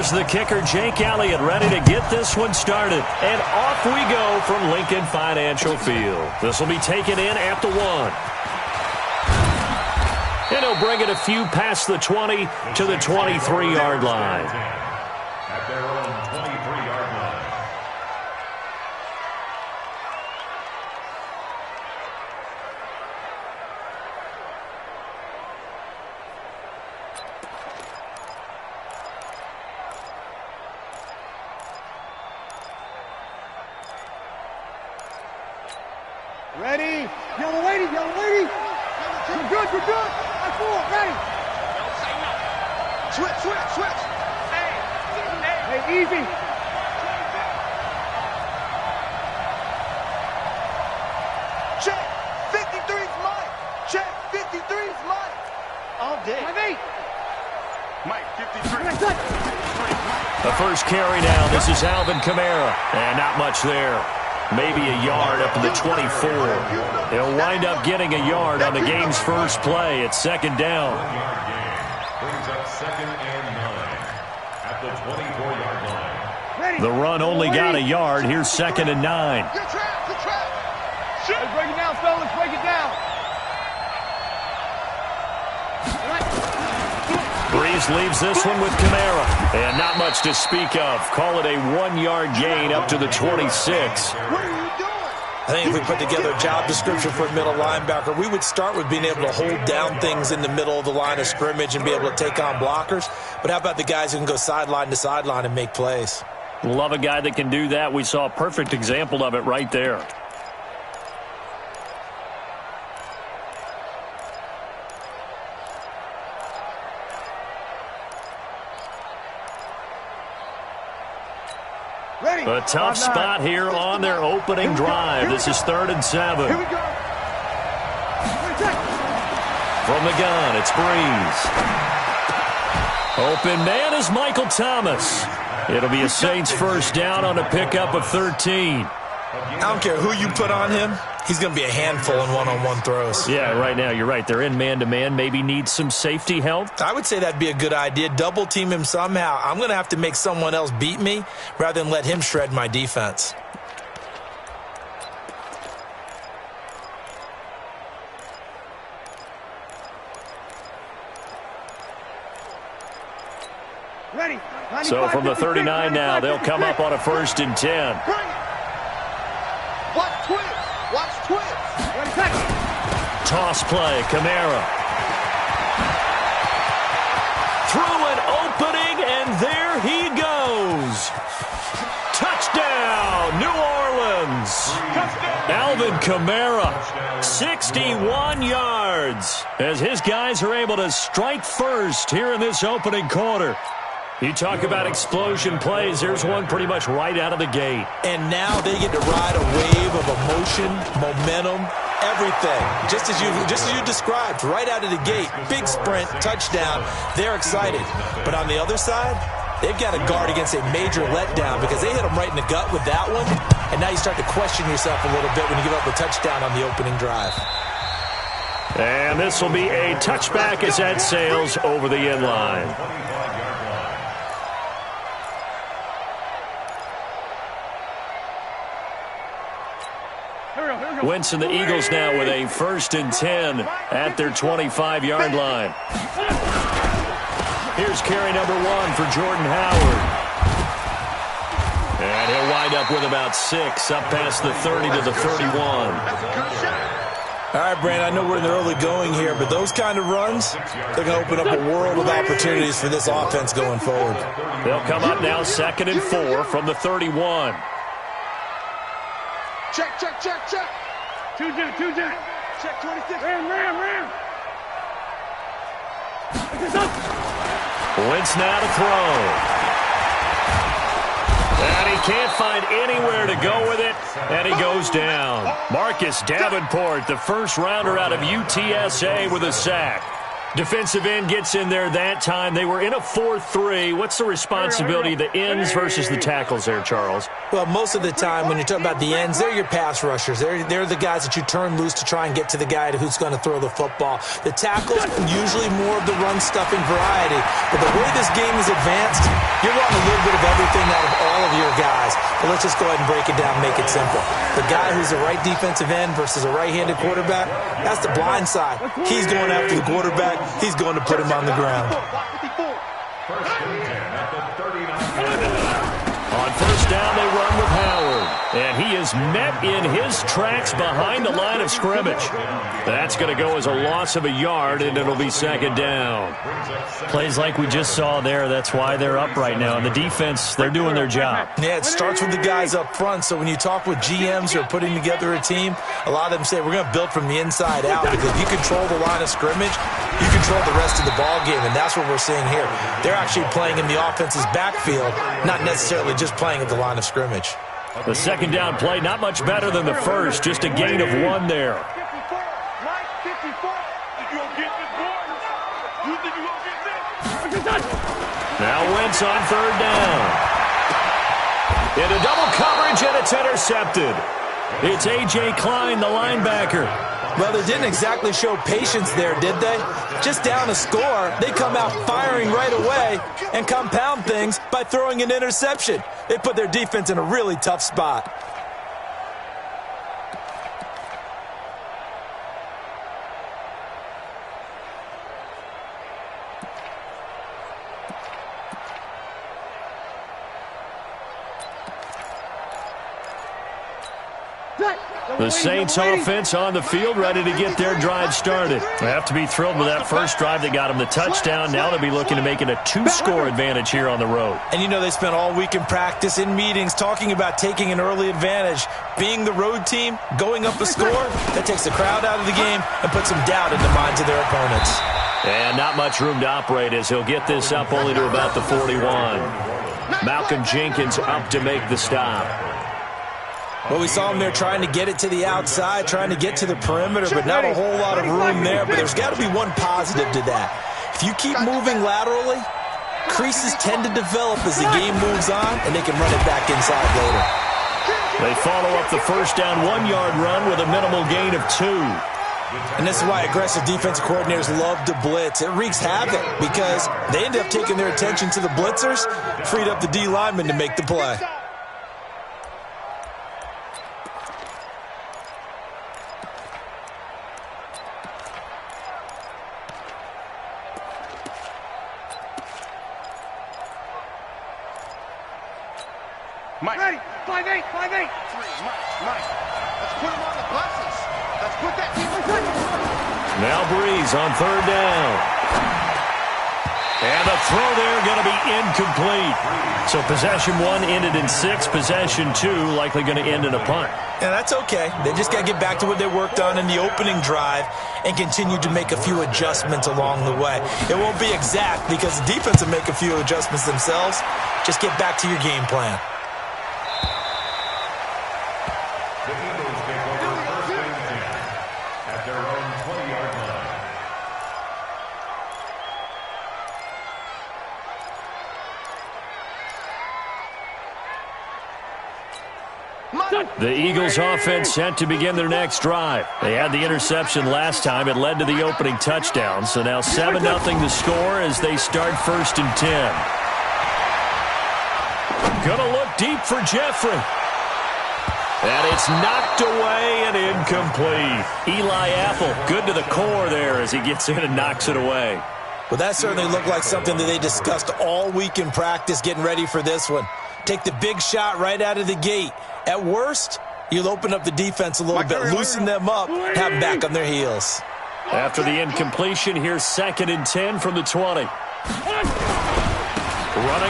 Here's the kicker, Jake Elliott, ready to get this one started. And off we go from Lincoln Financial Field. This will be taken in at the 1. And he'll bring it a few past the 20 to the 23-yard line. At their own 23-yard line. Ready? Yellow lady, yellow lady. You're good, you're good. I'm full, ready. Don't say no. Switch, switch, switch. Hey, easy. Check. 53's mine. Check. 53's mine. All day. 5-8. Mike, 53. The first carry now. This is Alvin Kamara. And not much there. Maybe a yard up to the 24. He'll wind up getting a yard on the game's first play. It's second down. Brings up 2nd and 9 at the 24-yard line. The run only got a yard. Here's 2nd and 9. Good trap, good trap. Let's break it down, fellas, break it down. Breeze leaves this one with Kamara. And not much to speak of. Call it a 1-yard gain up to the 26. What are you doing? I think if we put together a job description for a middle linebacker, we would start with being able to hold down things in the middle of the line of scrimmage and be able to take on blockers. But how about the guys who can go sideline to sideline and make plays? Love a guy that can do that. We saw a perfect example of it right there. A tough spot here on their opening drive. This is 3rd and 7. Here we go. From the gun, it's Breeze. Open man is Michael Thomas. It'll be a Saints first down on a pickup of 13. I don't care who you put on him. He's going to be a handful in one-on-one throws. Yeah, right now, you're right. They're in man-to-man. Maybe need some safety help. I would say that'd be a good idea. Double team him somehow. I'm going to have to make someone else beat me rather than let him shred my defense. Ready. So from the 39 now, they'll come up on a 1st and 10. Watch twins. Watch twins. Toss play, Kamara. Through an opening, and there he goes. Touchdown, New Orleans. Alvin Kamara, 61 yards, as his guys are able to strike first here in this opening quarter. You talk about explosion plays. There's one pretty much right out of the gate. And now they get to ride a wave of emotion, momentum, everything. Just as you described, right out of the gate. Big sprint, touchdown. They're excited. But on the other side, they've got to guard against a major letdown because they hit them right in the gut with that one. And now you start to question yourself a little bit when you give up a touchdown on the opening drive. And this will be a touchback as that sails over the end line. Wentz and the Eagles now with a 1st and 10 at their 25-yard line. Here's carry number 1 for Jordan Howard. And he'll wind up with about 6 up past the 30 to the 31. All right, Brandon, I know we're in the early going here, but those kind of runs, they're going to open up a world of opportunities for this offense going forward. They'll come up now 2nd and 4 from the 31. Check, check, check, check. Two jet. Check 26. Ram. Wentz now to throw. And he can't find anywhere to go with it, and he goes down. Marcus Davenport, the first rounder out of UTSA with a sack. Defensive end gets in there that time. They were in a 4-3. What's the responsibility of the ends versus the tackles there, Charles? Well, most of the time when you're talking about the ends, they're your pass rushers. They're the guys that you turn loose to try and get to the guy who's going to throw the football. The tackles, usually more of the run-stuffing variety. But the way this game is advanced, you're running a little bit of everything out of all of your guys. But let's just go ahead and break it down and make it simple. The guy who's a right defensive end versus a right-handed quarterback, that's the blind side. He's going after the quarterback. He's going to put him on the ground. On first down, they run with Howard. And he is met in his tracks behind the line of scrimmage. That's going to go as a loss of a yard, and it'll be second down. Plays like we just saw there. That's why they're up right now. And the defense, they're doing their job. Yeah, it starts with the guys up front. So when you talk with GMs who are putting together a team, a lot of them say we're going to build from the inside out, because if you control the line of scrimmage, you control the rest of the ball game, and that's what we're seeing here. They're actually playing in the offense's backfield, not necessarily just playing at the line of scrimmage. The second down play, not much better than the first, just a gain of 1 there. Now Wentz on third down. Into double coverage, and it's intercepted. It's A.J. Klein, the linebacker. Well, they didn't exactly show patience there, did they? Just down a score, they come out firing right away and compound things by throwing an interception. They put their defense in a really tough spot. The Saints offense on the field, ready to get their drive started. They have to be thrilled with that first drive that got them the touchdown. Now they'll be looking to make it a 2-score advantage here on the road. And you know, they spent all week in practice, in meetings, talking about taking an early advantage. Being the road team, going up a score, that takes the crowd out of the game and puts some doubt in the minds of their opponents. And not much room to operate as he'll get this up only to about the 41. Malcolm Jenkins up to make the stop. Well, we saw him there trying to get it to the outside, trying to get to the perimeter, but not a whole lot of room there. But there's got to be one positive to that. If you keep moving laterally, creases tend to develop as the game moves on, and they can run it back inside later. They follow up the first down 1-yard run with a minimal gain of 2. And this is why aggressive defensive coordinators love to blitz. It wreaks havoc because they end up taking their attention to the blitzers, freed up the D lineman to make the play. Mike. Ready. 5-8, 5-8. Mike. Let's put him on the buses. Let's put that team. Now Breeze on third down. And the throw there going to be incomplete. So possession 1 ended in 6. Possession 2 likely going to end in a punt. Yeah, that's okay. They just got to get back to what they worked on in the opening drive and continue to make a few adjustments along the way. It won't be exact because the defense will make a few adjustments themselves. Just get back to your game plan. The Eagles take over first and 10 at their own 20-yard line. The Eagles offense set to begin their next drive. They had the interception last time. It led to the opening touchdown. So now 7-0 the score as they start first and 10. Gonna look deep for Jeffrey. And it's knocked away and incomplete. Eli Apple, good to the core there as he gets in and knocks it away. Well, that certainly looked like something that they discussed all week in practice getting ready for this one. Take the big shot right out of the gate. At worst, you'll open up the defense a little bit, loosen them up, have them back on their heels. After the incompletion, here's 2nd and 10 from the 20. Running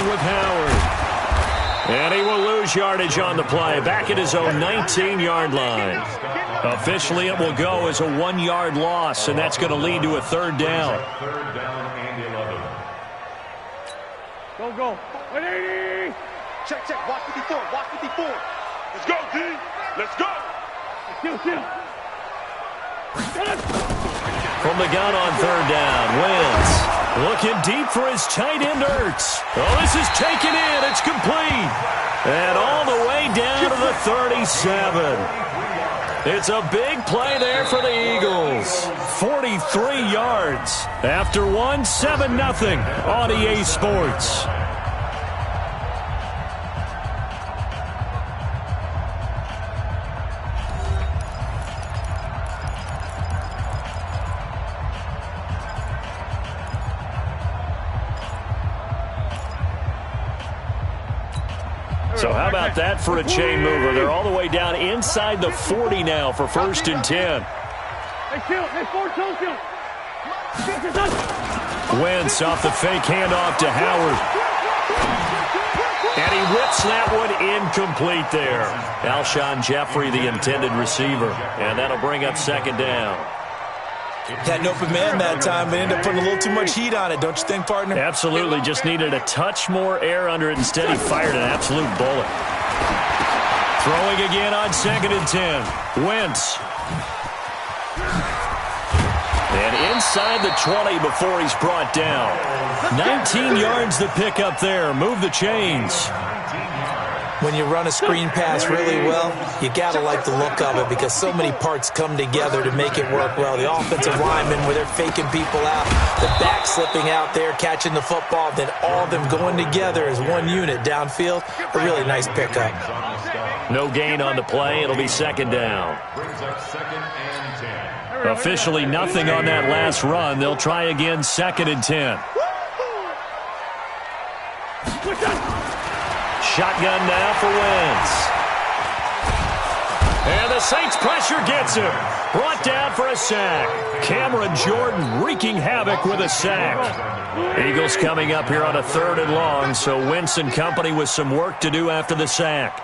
with Howard. And he will lose yardage on the play, back at his own 19-yard line. Officially, it will go as a 1-yard loss, and that's going to lead to a third down. Third down and 11. Go. 180. Check. Watch 54. Watch 54. Let's go, D. Let's go. Still. For From the gun on third down, Wentz looking deep for his tight end, Ertz. Oh, this is taken in. It's complete. And all the way down to the 37. It's a big play there for the Eagles. 43 yards. After one, 7-0 on EA Sports. So how about that for a chain mover? They're all the way down inside the 40 now for 1st and 10. Wentz off the fake handoff to Howard. And he whips that one incomplete there. Alshon Jeffrey, the intended receiver. And that'll bring up 2nd down. Had an open man that time, but ended up putting a little too much heat on it, don't you think, partner? Absolutely. Just needed a touch more air under it. Instead, he fired an absolute bullet. Throwing again on 2nd and 10. Wentz. And inside the 20 before he's brought down. 19 yards to pick up there. Move the chains. When you run a screen pass really well, you got to like the look of it because so many parts come together to make it work well. The offensive linemen, where they're faking people out, the back slipping out there, catching the football, then all of them going together as one unit downfield. A really nice pickup. No gain on the play. It'll be 2nd down. Officially nothing on that last run. They'll try again 2nd and 10. Shotgun now for Wentz. And the Saints pressure gets him. Brought down for a sack. Cameron Jordan wreaking havoc with a sack. Eagles coming up here on a 3rd and long, so Wentz and company with some work to do after the sack.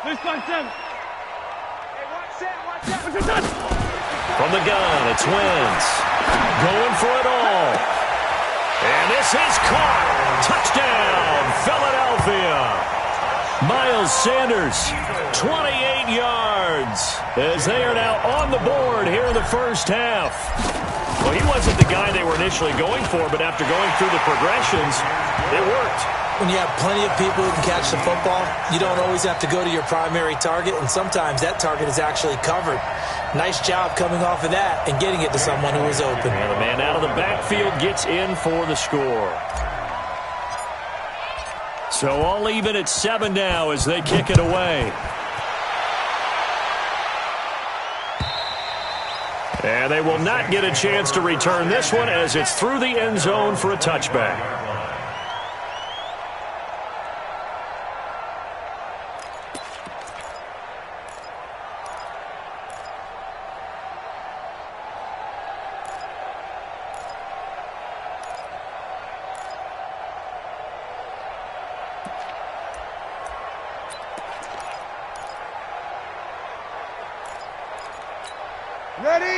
From the gun, it's Wentz. Going for it all. And this is caught. Touchdown, Philadelphia. Miles Sanders, 28 yards, as they are now on the board here in the first half. Well, he wasn't the guy they were initially going for, but after going through the progressions, it worked. When you have plenty of people who can catch the football, you don't always have to go to your primary target, and sometimes that target is actually covered. Nice job coming off of that and getting it to someone who was open. And the man out of the backfield gets in for the score. So all even at 7 now as they kick it away. And they will not get a chance to return this one as it's through the end zone for a touchback.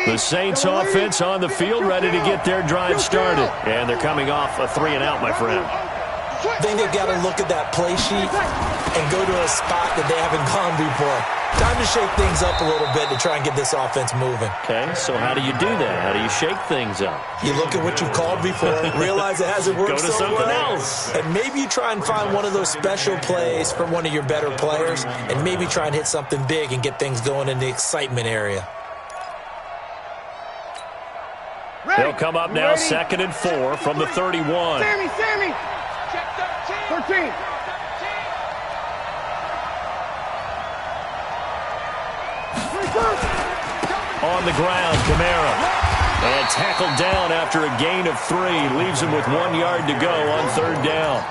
The Saints offense on the field, ready to get their drive started. And they're coming off a 3-and-out, my friend. I think they've got to look at that play sheet and go to a spot that they haven't gone before. Time to shake things up a little bit to try and get this offense moving. Okay, so how do you do that? How do you shake things up? You look at what you've called before, realize it hasn't worked Go to so something well, else. and maybe you try and find one of those special plays from one of your better players, and maybe try and hit something big and get things going in the excitement area. They'll come up now 2nd and 4 from the 31. Sammy! Check 13. On the ground, Kamara. And tackled down after a gain of 3. Leaves him with 1 yard to go on 3rd down.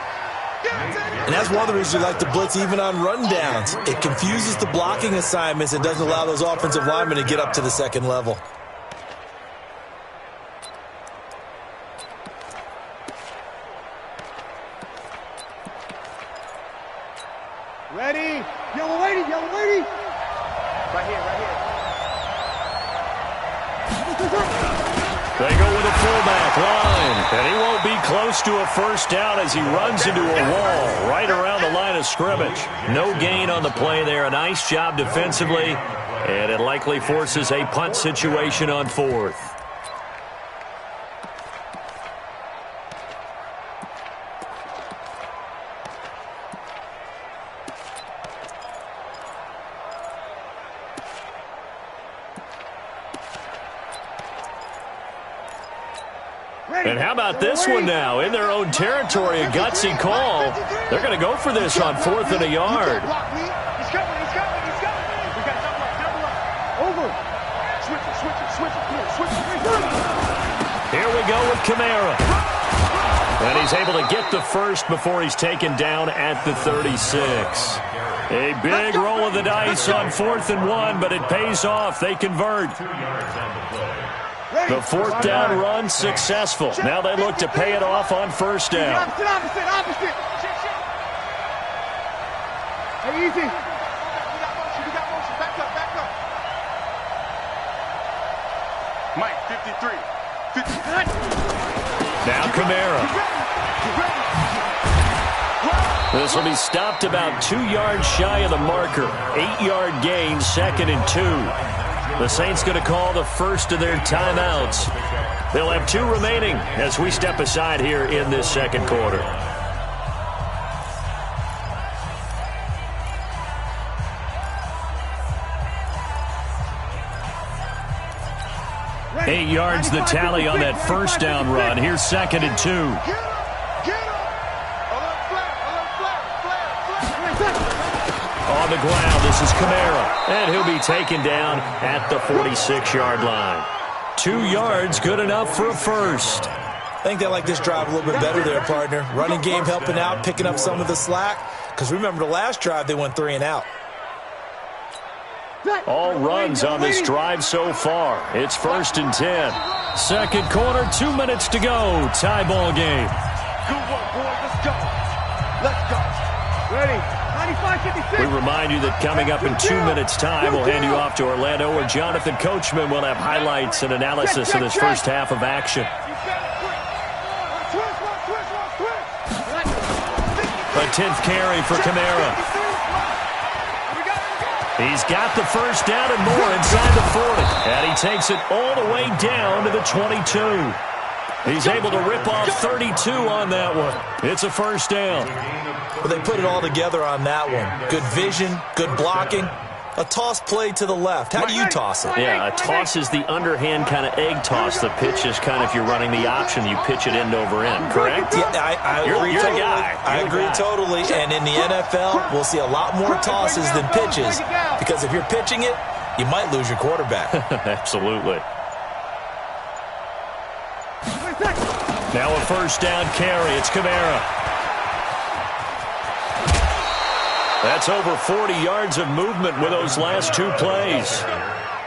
And that's one of the reasons you like to blitz even on rundowns. It confuses the blocking assignments and doesn't allow those offensive linemen to get up to the second level. Ready? Yellow lady! Right here. They go with a fullback line, and he won't be close to a first down as he runs into a wall right around the line of scrimmage. No gain on the play there. A nice job defensively, And it likely forces a punt situation on 4th. And how about this one now? In their own territory, a gutsy call. They're going to go for this on 4th and a yard. He's coming. We got double up. Over. Switch it. Here we go with Kamara. And he's able to get the first before he's taken down at the 36. A big roll of the dice on 4th and 1, but it pays off. They convert. The 4th down run successful. Now they look to pay it off on 1st down. Opposite. Hey, easy. We got motion. Back up. Mike, 53. Now Kamara. This will be stopped about 2 yards shy of the marker. 8-yard gain, 2nd and 2. The Saints going to call the first of their timeouts. They'll have 2 remaining as we step aside here in this 2nd quarter. Ready. 8 yards the tally on that 1st down run. Here's 2nd and 2. On the ground, this is Kamara, and he'll be taken down at the 46-yard line. 2 yards, good enough for a first. I think they like this drive a little bit better there, partner. Running game helping out, picking up some of the slack. Because remember the last drive, they went 3 and out. All runs on this drive so far. It's 1st and 10. 2nd quarter, 2 minutes to go. Tie ball game. Good one, boy. Let's go. Ready. 95-56. We remind you that coming up in 2 minutes' time, we'll hand you off to Orlando, where Jonathan Coachman will have highlights and analysis of this first half of action. A 10th carry for Kamara. He's got the first down and more inside the 40. And he takes it all the way down to the 22. He's able to rip off 32 on that one. It's a first down. Well, they put it all together on that one. Good vision, good blocking. A toss play to the left. How do you toss it? Yeah, a toss is the underhand kind of egg toss. The pitch is kind of, if you're running the option, you pitch it end over end, correct? Yeah, I agree you're totally. The guy. I agree totally. And in the NFL, we'll see a lot more tosses than pitches. Because if you're pitching it, you might lose your quarterback. Absolutely. Now a first down carry. It's Kamara. That's over 40 yards of movement with those last 2 plays.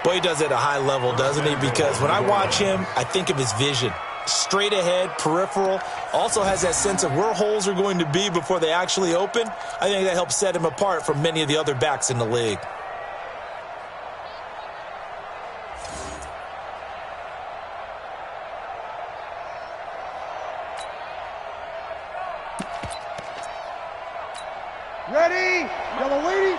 Boy, he does it at a high level, doesn't he? Because when I watch him, I think of his vision. Straight ahead, peripheral. Also has that sense of where holes are going to be before they actually open. I think that helps set him apart from many of the other backs in the league. Ready? Yellow lady.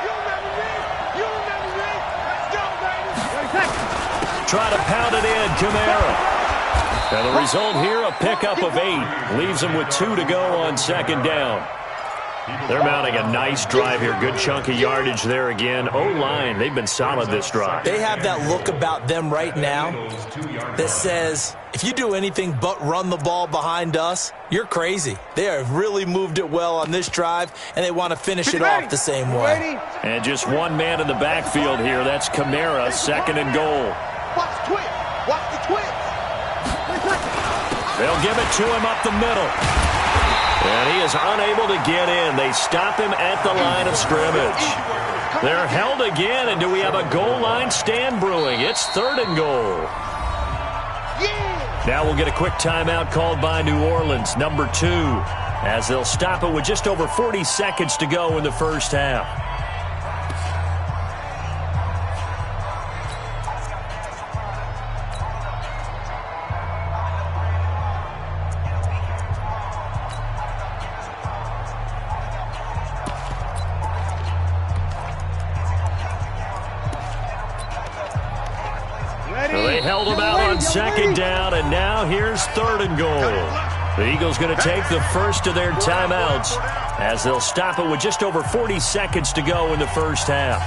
You'll never read. Let's go, baby. Try to pound it in, Kamara. And the result here, a pickup of 8. Leaves them with 2 to go on 2nd down. They're mounting a nice drive here. Good chunk of yardage there again. O-line, they've been solid this drive. They have that look about them right now that says, if you do anything but run the ball behind us, you're crazy. They have really moved it well on this drive, and they want to finish it off the same way. And just one man in the backfield here. That's Kamara, 2nd and goal. Watch the twins. Watch the twins. They'll give it to him up the middle. And he is unable to get in. They stop him at the line of scrimmage. They're held again, and do we have a goal line stand brewing? It's 3rd and goal. Now we'll get a quick timeout called by New Orleans, number 2, as they'll stop it with just over 40 seconds to go in the first half. They held him out on second down, and now here's third and goal. The Eagles going to take the first of their timeouts as they'll stop it with just over 40 seconds to go in the first half.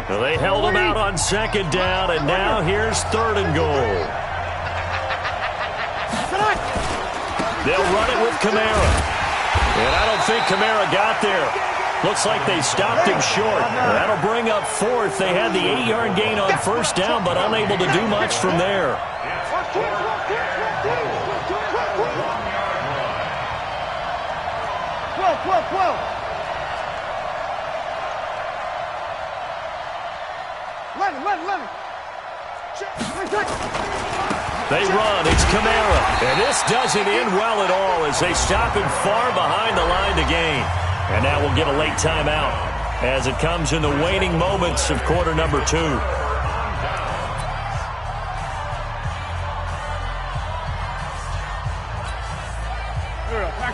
Well, they held him out on second down, and now here's third and goal. They'll run it with Kamara. And I don't think Kamara got there. Looks like they stopped him short. That'll bring up fourth. They had the 8-yard gain on first down, but unable to do much from there. 12. Let him. They run. It's Kamara. And this doesn't end well at all as they stop him far behind the line to gain. And now we'll get a late timeout as it comes in the waning moments of quarter number 2.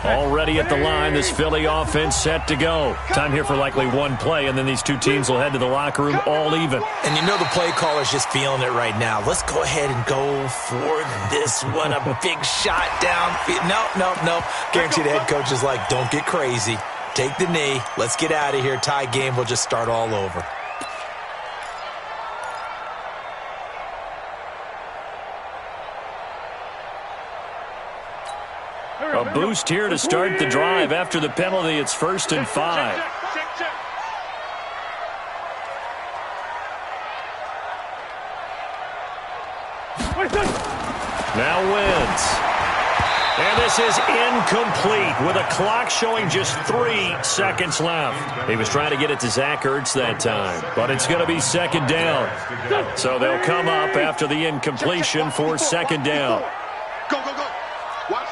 Already at the line, this Philly offense set to go. Time here for likely one play, and then these two teams will head to the locker room all even. And you know the play caller's just feeling it right now. Let's go ahead and go for this one. A big shot down. No. Guarantee the head coach is like, don't get crazy. Take the knee. Let's get out of here. Tie game. We'll just start all over. A boost here to start the drive. After the penalty, it's 1st and 5. Now wins. And this is incomplete with a clock showing just 3 seconds left. He was trying to get it to Zach Ertz that time, but it's going to be second down. So they'll come up after the incompletion for second down. Go. Watch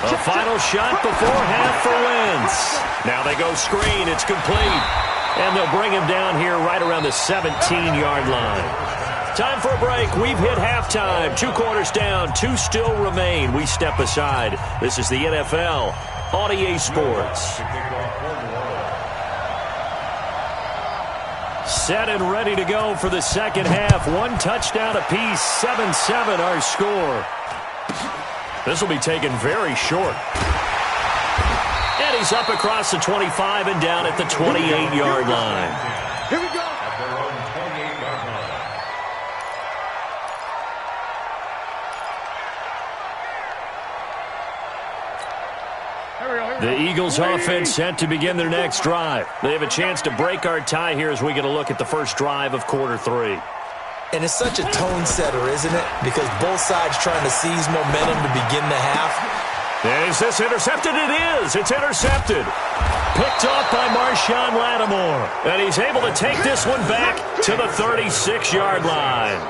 A final shot before half for Wentz. Now they go screen. It's complete. And they'll bring him down here right around the 17-yard line. Time for a break. We've hit halftime. 2 quarters down. 2 still remain. We step aside. This is the NFL on EA Sports. Set and ready to go for the second half. 1 touchdown apiece. 7-7 our score. This will be taken very short. And he's up across the 25 and down at the 28-yard line. Here we go. At their own 28-yard line. The Eagles offense set to begin their next drive. They have a chance to break our tie here as we get a look at the first drive of quarter 3. And it's such a tone setter, isn't it? Because both sides trying to seize momentum to begin the half. Is this intercepted? It is. It's intercepted. Picked off by Marshawn Lattimore. And he's able to take this one back to the 36-yard line.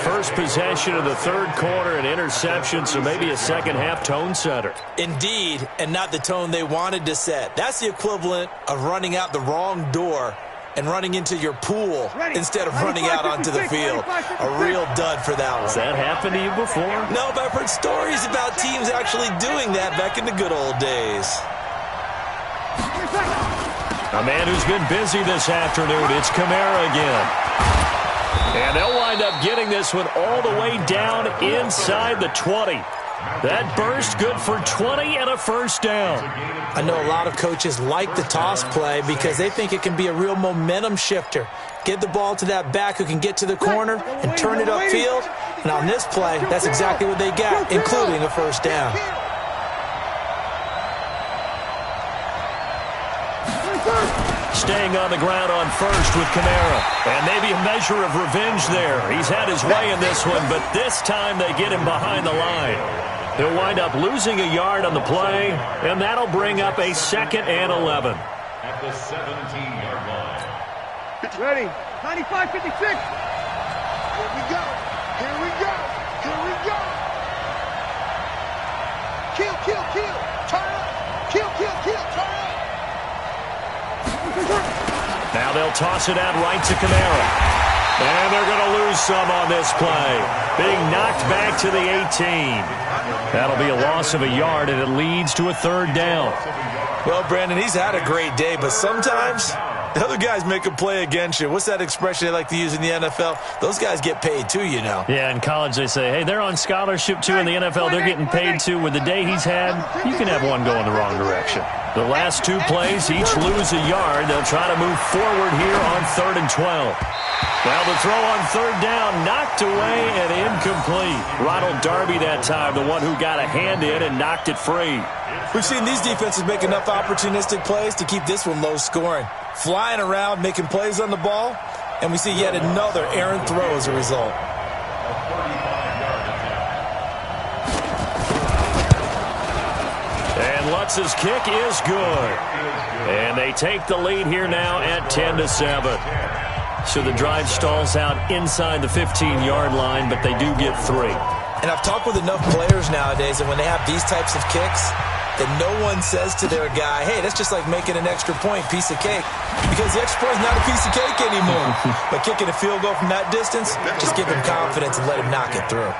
First possession of the third quarter, an interception, so maybe a second-half tone setter. Indeed, and not the tone they wanted to set. That's the equivalent of running out the wrong door and running into your pool instead of running out onto the field. A real dud for that one. Has that happened to you before? No, but I've heard stories about teams actually doing that back in the good old days. A man who's been busy this afternoon. It's Kamara again. And they'll wind up getting this one all the way down inside the 20. That burst good for 20 and a first down. I know a lot of coaches like the toss play because they think it can be a real momentum shifter. Get the ball to that back who can get to the corner and turn it upfield. And on this play, that's exactly what they got, including a first down. Staying on the ground on first with Kamara. And maybe a measure of revenge there. He's had his way in this one, but this time they get him behind the line. He'll wind up losing a yard on the play, and that'll bring up a 2nd and 11. At the 17-yard line. Ready. 95-56. Here we go. Kill. Turn up. Kill. Turn up. Now they'll toss it out right to Kamara. And they're going to lose some on this play. Being knocked back to the 18. That'll be a loss of a yard, and it leads to a third down. Well, Brandon, he's had a great day, but sometimes the other guys make a play against you. What's that expression they like to use in the NFL? Those guys get paid too, you know. Yeah, in college they say, hey, they're on scholarship too. In the NFL, they're getting paid too. With the day he's had, you can have one go in the wrong direction. The last two plays each lose a yard. They'll try to move forward here on 3rd and 12. Well, the throw on 3rd down, knocked away and incomplete. Ronald Darby that time, the one who got a hand in and knocked it free. We've seen these defenses make enough opportunistic plays to keep this one low scoring. Flying around, making plays on the ball, and we see yet another errant throw as a result. And Lutz's kick is good. And they take the lead here now at 10-7. So the drive stalls out inside the 15-yard line, but they do get 3. And I've talked with enough players nowadays that when they have these types of kicks, that no one says to their guy, hey, that's just like making an extra point, piece of cake. Because the extra point is not a piece of cake anymore. But kicking a field goal from that distance, just give him confidence and let him knock it through.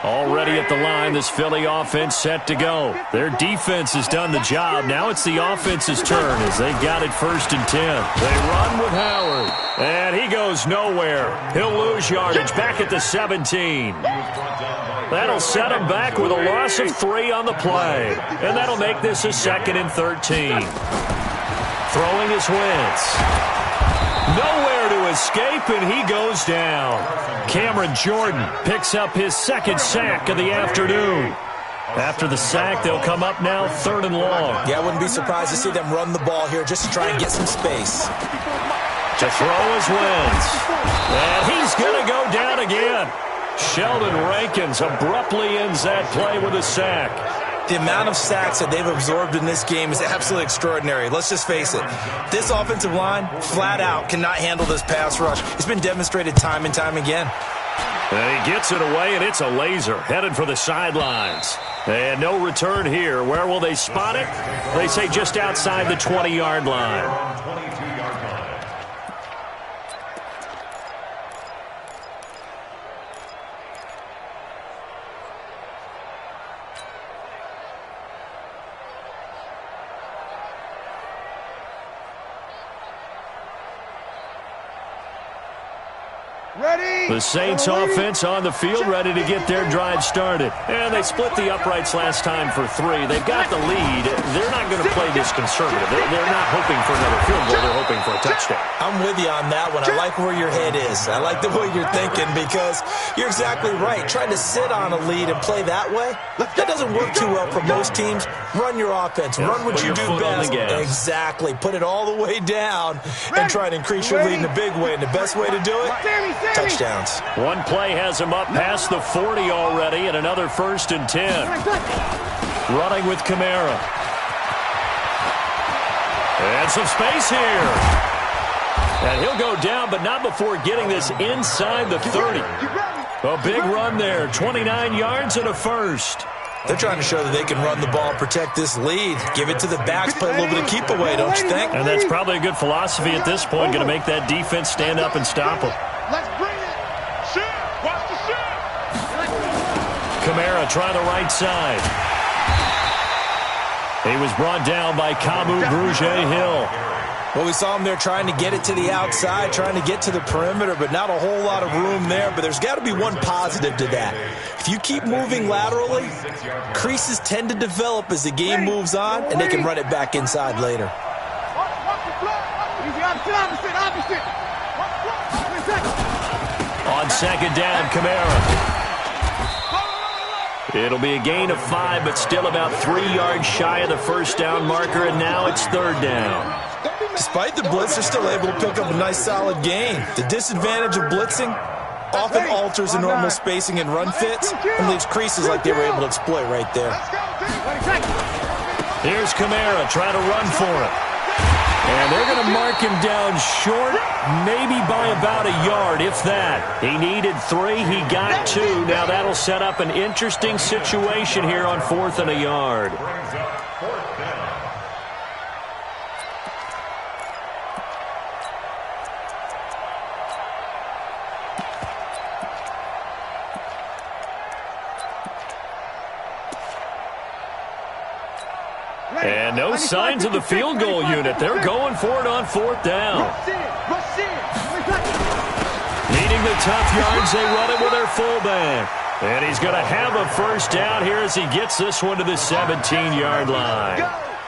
Already at the line, this Philly offense set to go. Their defense has done the job. Now it's the offense's turn as they've got it 1st and 10. They run with Howard, and he goes nowhere. He'll lose yardage back at the 17. That'll set him back with a loss of 3 on the play, and that'll make this a 2nd and 13. Throwing is Wentz. Nowhere to escape, and he goes down. Cameron Jordan picks up his 2nd sack of the afternoon. After the sack, they'll come up now 3rd and long. Yeah, I wouldn't be surprised to see them run the ball here just to try and get some space. To throw is Wentz. And he's going to go down again. Sheldon Rankins abruptly ends that play with a sack. The amount of sacks that they've absorbed in this game is absolutely extraordinary. Let's just face it. This offensive line, flat out, cannot handle this pass rush. It's been demonstrated time and time again. And he gets it away, and it's a laser headed for the sidelines. And no return here. Where will they spot it? They say just outside the 20-yard line. The Saints offense on the field, ready to get their drive started. And they split the uprights last time for 3. They've got the lead. They're not going to play this conservative. They're not hoping for another field goal. They're hoping for a touchdown. I'm with you on that one. I like where your head is. I like the way you're thinking because you're exactly right. Trying to sit on a lead and play that way, that doesn't work too well for most teams. Run your offense. Run what you do best. Exactly. Put it all the way down and try and increase your lead in a big way. And the best way to do it, touchdowns. One play has him up past the 40 already, and another 1st and 10. Running with Kamara. And some space here. And he'll go down, but not before getting this inside the 30. A big run there, 29 yards and a 1st. They're trying to show that they can run the ball, protect this lead, give it to the backs, play a little bit of keep away, don't you think? And that's probably a good philosophy at this point, going to make that defense stand up and stop them. Let's bring it. Shoot. Watch the shoot. Kamara trying the right side. He was brought down by Kamu Grugier-Hill. Well, we saw him there trying to get it to the outside, trying to get to the perimeter, but not a whole lot of room there. But there's got to be one positive to that. If you keep moving laterally, creases tend to develop as the game moves on, and they can run it back inside later. On 2nd down, Kamara. It'll be a gain of 5, but still about 3 yards shy of the 1st down marker, and now it's 3rd down. Despite the blitz, they're still able to pick up a nice solid gain. The disadvantage of blitzing often alters the normal spacing and run fits and leaves creases like they were able to exploit right there. Here's Kamara trying to run for it. And they're going to mark him down short, maybe by about a yard, if that. He needed 3, he got 2. Now that'll set up an interesting situation here on 4th and a yard. no signs of the field goal unit. They're going for it on fourth down. Needing the tough yards, they run it with their fullback. And he's going to have a first down here as he gets this one to the 17-yard line.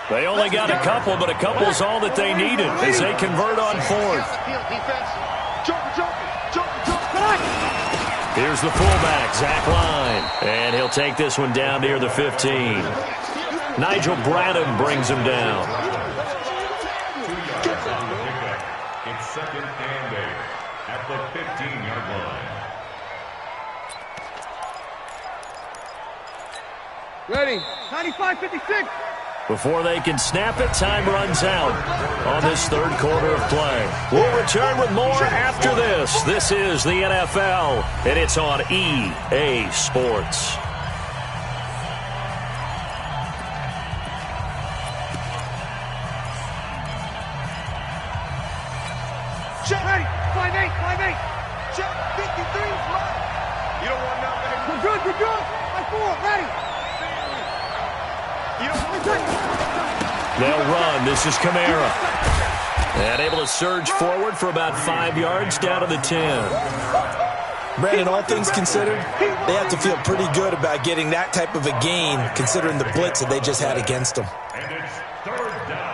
They only got a couple, but a couple's all that they needed as they convert on fourth. Here's the fullback, Zach Line. And he'll take this one down near the 15. Nigel Bradham brings him down. It's second and 8 at the 15-yard line. Ready. 95-56. Before they can snap it, time runs out on this third quarter of play. We'll return with more after this. This is the NFL, and it's on EA Sports. Ready. 5-8. Check. 53. You don't want nothing. We're good. 5-4. Ready. They'll run. This is Kamara. And able to surge forward for about 5 yards down to the 10. Brandon, all things considered, they have to feel pretty good about getting that type of a gain considering the blitz that they just had against them. And it's third down.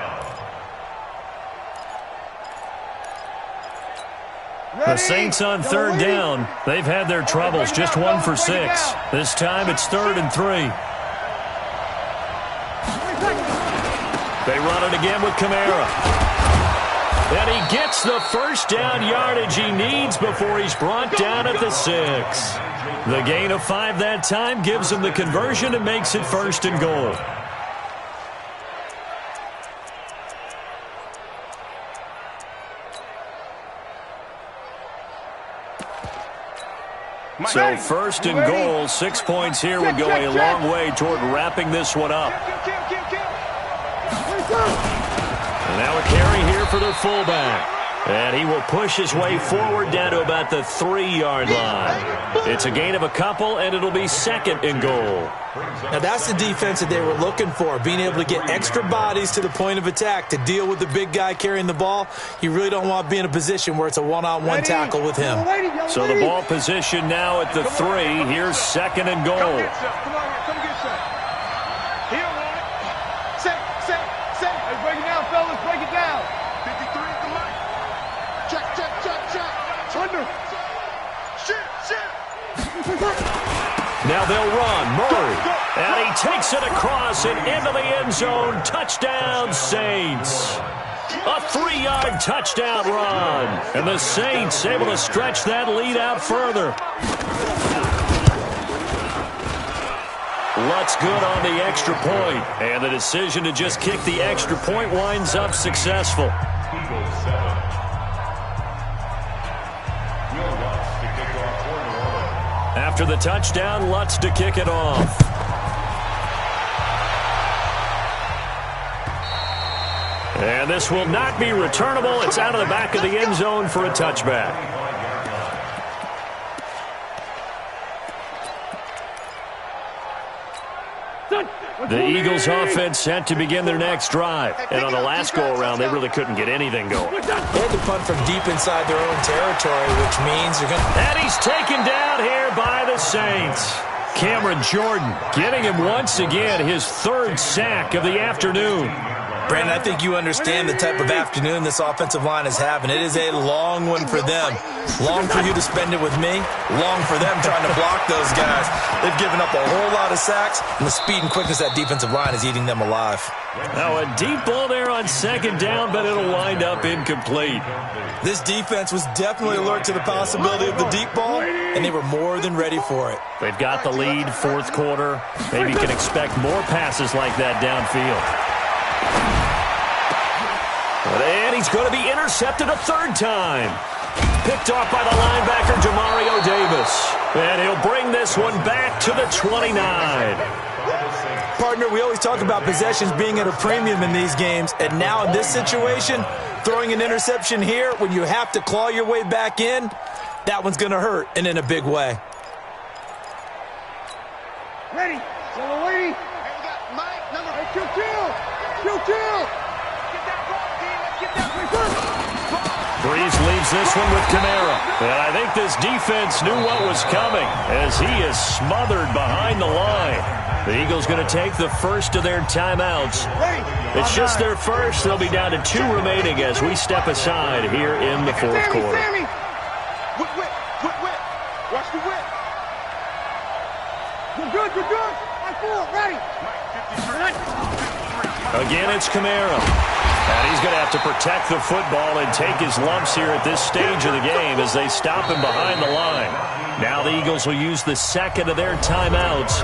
The Saints on third down. They've had their troubles, just 1 for 6. This time it's 3rd and 3. They run it again with Kamara. And he gets the first down yardage he needs before he's brought down at the 6. The gain of 5 that time gives him the conversion and makes it 1st and goal. So 1st and goal, 6 points here would go a long way toward wrapping this one up. And now a carry here for their fullback. And he will push his way forward down to about the 3-yard line. It's a gain of a couple, and it'll be 2nd and goal. Now that's the defense that they were looking for, being able to get extra bodies to the point of attack to deal with the big guy carrying the ball. You really don't want to be in a position where it's a one-on-one tackle with him. So the ball position now at the 3. Here's 2nd and goal. Come get some. He don't want it. Say. Hey, break it down, fellas. Break it down. 53 at the line. Check. Under. Shit. Now they'll run. Murray. And he takes it across and into the end zone. Touchdown, Saints. A 3-yard touchdown run. And the Saints able to stretch that lead out further. Lutz good on the extra point. And the decision to just kick the extra point winds up successful. Eagles 7. Will Lutz to kick off for New Orleans. After the touchdown, Lutz to kick it off. And this will not be returnable. It's out of the back of the end zone for a touchback. The Eagles offense set to begin their next drive. And on the last go-around, they really couldn't get anything going. They had to punt from deep inside their own territory, which means they're going to... And he's taken down here by the Saints. Cameron Jordan getting him once again his 3rd sack of the afternoon. Brandon, I think you understand the type of afternoon this offensive line is having. It is a long one for them. Long for you to spend it with me. Long for them trying to block those guys. They've given up a whole lot of sacks, and the speed and quickness of that defensive line is eating them alive. Now a deep ball there on 2nd down, but it'll wind up incomplete. This defense was definitely alert to the possibility of the deep ball, and they were more than ready for it. They've got the lead, 4th quarter. Maybe can expect more passes like that downfield. And he's going to be intercepted a 3rd time. Picked off by the linebacker, Jamario Davis. And he'll bring this one back to the 29. Partner, we always talk about possessions being at a premium in these games. And now in this situation, throwing an interception here when you have to claw your way back in, that one's going to hurt, and in a big way. Ready. Yellow lady. Hey, we got Mike, number... Hey, kill. Breeze leaves this one with Kamara. And I think this defense knew what was coming as he is smothered behind the line. The Eagles going to take the first of their timeouts. It's just their first. They'll be down to 2 remaining as we step aside here in the fourth quarter. Whip. Watch the whip. You're good. My four, ready. Again, it's Kamara. And he's going to have to protect the football and take his lumps here at this stage of the game as they stop him behind the line. Now the Eagles will use the second of their timeouts.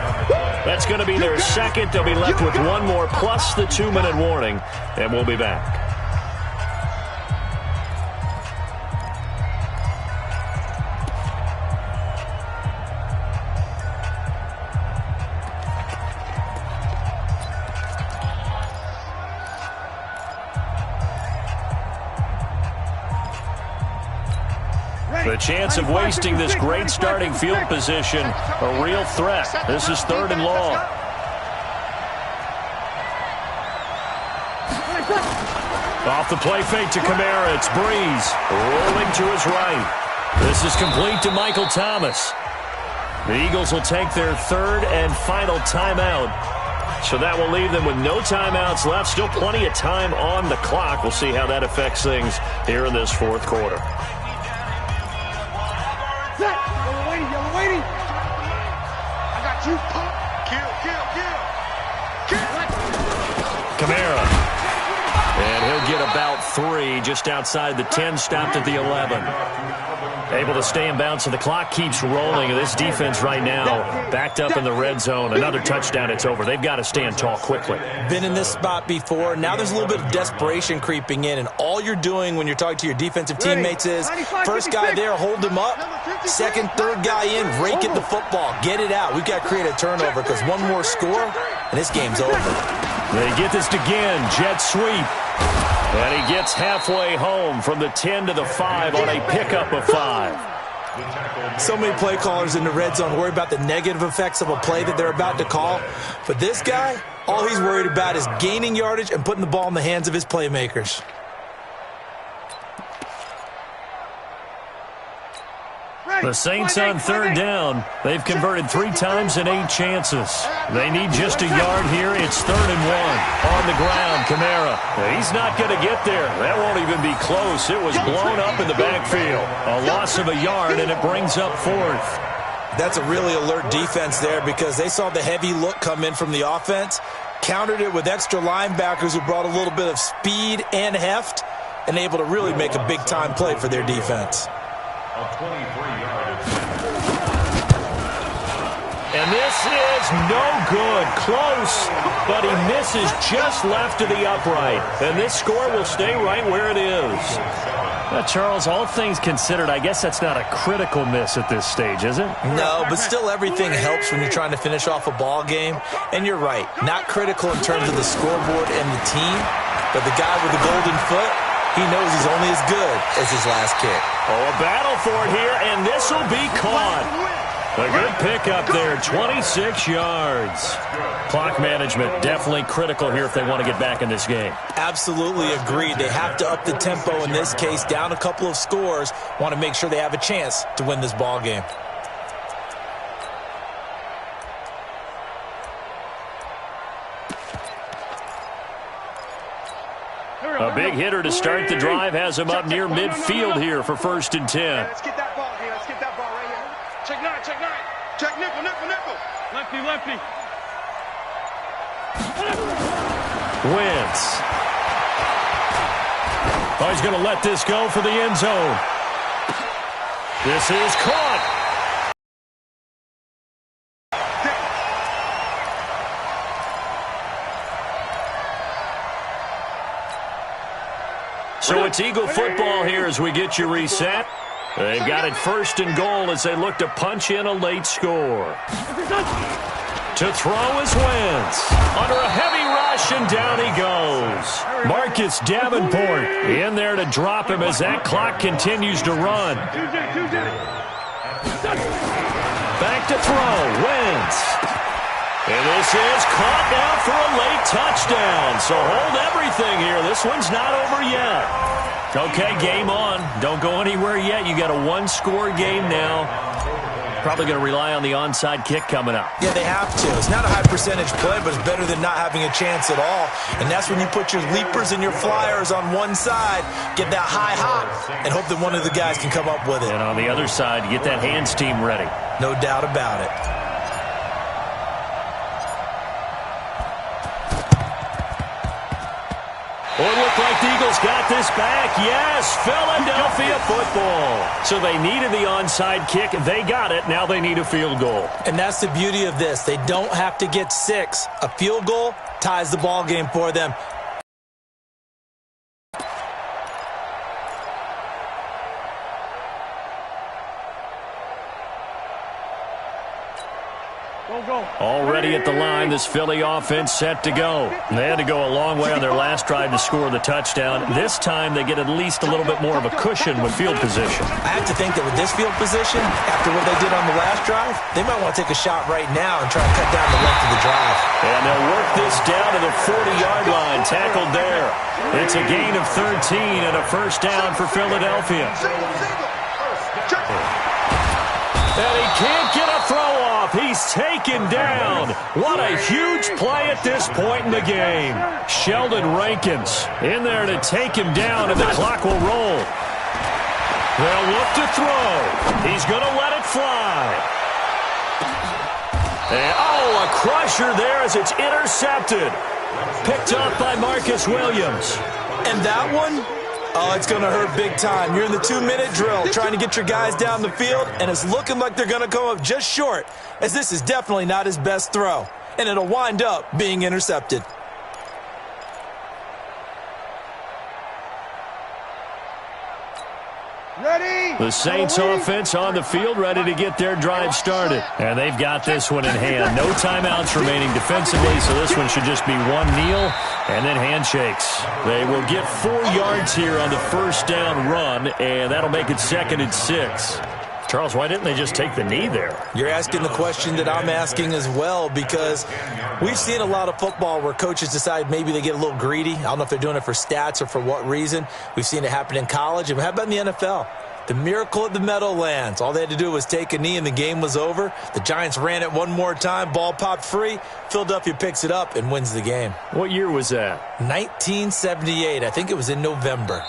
That's going to be their second. They'll be left with one more plus the 2-minute warning, and we'll be back. The chance of wasting this great starting field position, a real threat. This is 3rd and long. Off the play fake to Kamara, it's Breeze, rolling to his right. This is complete to Michael Thomas. The Eagles will take their 3rd and final timeout. So that will leave them with no timeouts left. Still plenty of time on the clock. We'll see how that affects things here in this fourth quarter. Yellow waiting. I got you. Kill. Kamara. And he'll get about 3 just outside the 10, stopped at the 11. Able to stay in bounds, so the clock keeps rolling. This defense right now backed up in the red zone. Another touchdown, it's over. They've got to stand tall quickly. Been in this spot before. Now there's a little bit of desperation creeping in, and all you're doing when you're talking to your defensive teammates is first guy there, hold him up. Second, third guy in, rake at the football. Get it out. We've got to create a turnover because one more score, and this game's over. They get this again. Jet sweep. And he gets halfway home from the 10 to the 5 on a pickup of 5. So many play callers in the red zone worry about the negative effects of a play that they're about to call. But this guy, all he's worried about is gaining yardage and putting the ball in the hands of his playmakers. The Saints on 3rd down. They've converted 3 times in 8 chances. They need just a yard here. It's 3rd and 1. On the ground, Kamara. He's not going to get there. That won't even be close. It was blown up in the backfield. A loss of a yard, and it brings up 4th. That's a really alert defense there because they saw the heavy look come in from the offense, countered it with extra linebackers who brought a little bit of speed and heft, and able to really make a big-time play for their defense. And this is no good. Close, but he misses just left of the upright. And this score will stay right where it is. Charles, all things considered, I guess that's not a critical miss at this stage, is it? No, but still everything helps when you're trying to finish off a ball game. And you're right, not critical in terms of the scoreboard and the team, but the guy with the golden foot, he knows he's only as good as his last kick. Oh, a battle for it here, and this will be caught. A good pickup there, 26 yards. Clock management definitely critical here if they want to get back in this game. Absolutely agreed. They have to up the tempo in this case, down a couple of scores, want to make sure they have a chance to win this ball game. A big hitter to start the drive has him up near midfield here for 1st and 10. Let's get that ball here. Let's get that ball right here. Check 9. Check nickel. Lefty. Wentz. Oh, he's going to let this go for the end zone. This is caught. So it's Eagle football here as we get you reset. They've got it 1st and goal as they look to punch in a late score. To throw is Wentz. Under a heavy rush, and down he goes. Marcus Davenport in there to drop him as that clock continues to run. Back to throw, Wentz. And this is caught now for a late touchdown. So hold everything here. This one's not over yet. Okay, game on. Don't go anywhere yet. You got a one-score game now. Probably going to rely on the onside kick coming up. Yeah, they have to. It's not a high-percentage play, but it's better than not having a chance at all. And that's when you put your leapers and your flyers on one side, get that high hop, and hope that one of the guys can come up with it. And on the other side, get that hands team ready. No doubt about it. Oh, it looked like the Eagles got this back. Yes, Philadelphia football. So they needed the onside kick. They got it. Now they need a field goal. And that's the beauty of this. They don't have to get 6. A field goal ties the ball game for them. Already at the line, this Philly offense set to go. They had to go a long way on their last drive to score the touchdown. This time they get at least a little bit more of a cushion with field position. I have to think that with this field position, after what they did on the last drive, they might want to take a shot right now and try to cut down the length of the drive. And they'll work this down to the 40-yard line, tackled there. It's a gain of 13 and a first down for Philadelphia. And he can't get a throw off. He's taken down. What a huge play at this point in the game. Sheldon Rankins in there to take him down, and the clock will roll. They'll look to throw. He's going to let it fly. And, oh, a crusher there as it's intercepted. Picked off by Marcus Williams. And that one? Oh, it's going to hurt big time. You're in the 2-minute drill trying to get your guys down the field, and it's looking like they're going to come up just short, as this is definitely not his best throw, and it'll wind up being intercepted. Ready? The Saints offense on the field, ready to get their drive started. And they've got this one in hand. No timeouts remaining defensively, so this one should just be one kneel and then handshakes. They will get 4 yards here on the first down run, and that'll make it 2nd and 6. Charles, why didn't they just take the knee there? You're asking the question that I'm asking as well, because we've seen a lot of football where coaches decide maybe they get a little greedy. I don't know if they're doing it for stats or for what reason. We've seen it happen in college. And how about in the NFL? The miracle at the Meadowlands. All they had to do was take a knee and the game was over. The Giants ran it one more time. Ball popped free. Philadelphia picks it up and wins the game. What year was that? 1978. I think it was in November.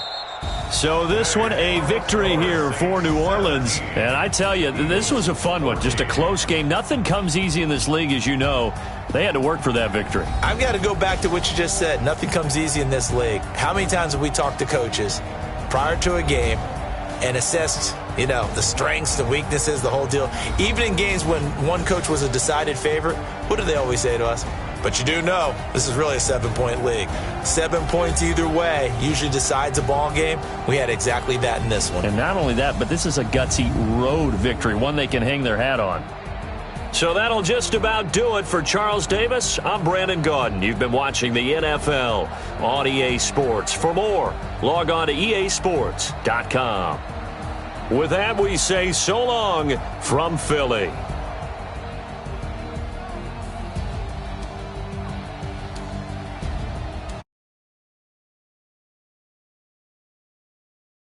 So this one, a victory here for New Orleans. And I tell you, this was a fun one. Just a close game. Nothing comes easy in this league, as you know. They had to work for that victory. I've got to go back to what you just said. Nothing comes easy in this league. How many times have we talked to coaches prior to a game and assessed, the strengths, the weaknesses, the whole deal? Even in games when one coach was a decided favorite, what do they always say to us? But you do know this is really a 7-point league. 7 points either way usually decides a ball game. We had exactly that in this one. And not only that, but this is a gutsy road victory, one they can hang their hat on. So that'll just about do it for Charles Davis. I'm Brandon Gaudin. You've been watching the NFL on EA Sports. For more, log on to easports.com. With that, we say so long from Philly.